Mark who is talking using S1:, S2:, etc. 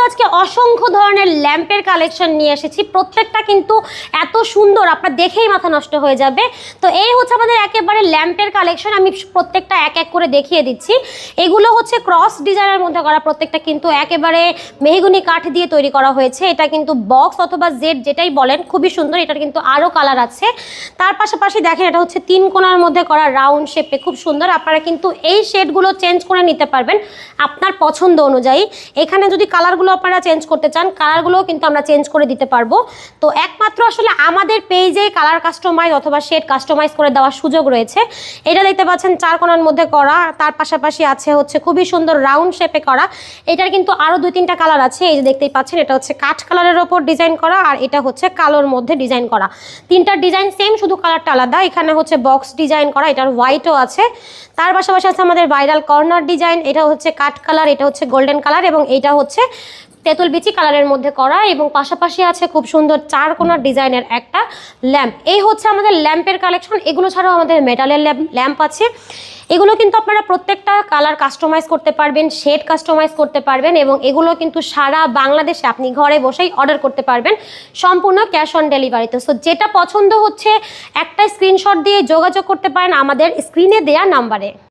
S1: আজকে অসংখ্য ধরনের ল্যাম্পের কালেকশন নিয়ে এসেছি, প্রত্যেকটা কিন্তু এত সুন্দর আপনার দেখেই মাথা নষ্ট হয়ে যাবে। তো এই হচ্ছে আমাদের একেবারে ল্যাম্পের কালেকশন, আমি প্রত্যেকটা এক এক করে দেখিয়ে দিচ্ছি। এগুলো হচ্ছে ক্রস ডিজাইনের মধ্যে করা, প্রত্যেকটা কিন্তু একেবারে মেহগনি কাঠ দিয়ে তৈরি করা হয়েছে। এটা কিন্তু বক্স অথবা জেড যেটাই বলেন, খুবই সুন্দর। এটার কিন্তু আরও কালার আছে। তার পাশাপাশি দেখেন এটা হচ্ছে 3 কোণার মধ্যে করা, রাউন্ড শেপে, খুব সুন্দর। আপনারা কিন্তু এই শেডগুলো চেঞ্জ করে নিতে পারবেন আপনার পছন্দ অনুযায়ী। এখানে যদি কালারগুলো আপনারা চেঞ্জ করতে চান, কালারগুলোও কিন্তু আমরা চেঞ্জ করে দিতে পারবো। তো একমাত্র আসলে আমাদের পেজে কালার কাস্টমাইজ অথবা শেড কাস্টমাইজ করে দেওয়ার সুযোগ রয়েছে। এটা দেখতে পাচ্ছেন 4 কোণার মধ্যে করা, তার পাশাপাশি আছে হচ্ছে খুবই সুন্দর রাউন্ড শেপে করা। এটার কিন্তু আরও 2-3টা কালার আছে, এই যে দেখতেই পাচ্ছেন। এটা হচ্ছে কাঠ কালারের ওপর ডিজাইন করা, আর এটা হচ্ছে কালোর মধ্যে ডিজাইন করা। 3টা ডিজাইন সেম, শুধু কালারটা আলাদা। এখানে হচ্ছে বক্স ডিজাইন করা, এটার হোয়াইটও আছে। তার পাশাপাশি আছে আমাদের ভাইরাল কর্নার ডিজাইন, এটা হচ্ছে কাঠ কালার, এটা হচ্ছে গোল্ডেন কালার, এবং এটা হচ্ছে তেঁতুল বিচি কালারের মধ্যে করা। এবং পাশাপাশি আছে খুব সুন্দর 4 কোণার ডিজাইনের একটা ল্যাম্প। এই হচ্ছে আমাদের ল্যাম্পের কালেকশন। এগুলো ছাড়াও আমাদের মেটালের ল্যাম্প আছে। এগুলো কিন্তু আপনারা প্রত্যেকটা কালার কাস্টমাইজ করতে পারবেন, শেড কাস্টমাইজ করতে পারবেন, এবং এগুলো কিন্তু সারা বাংলাদেশে আপনি ঘরে বসেই অর্ডার করতে পারবেন, সম্পূর্ণ ক্যাশ অন ডেলিভারিতে। সো যেটা পছন্দ হচ্ছে একটা স্ক্রিনশট দিয়ে যোগাযোগ করতে পারেন আমাদের স্ক্রিনে দেওয়া নাম্বারে।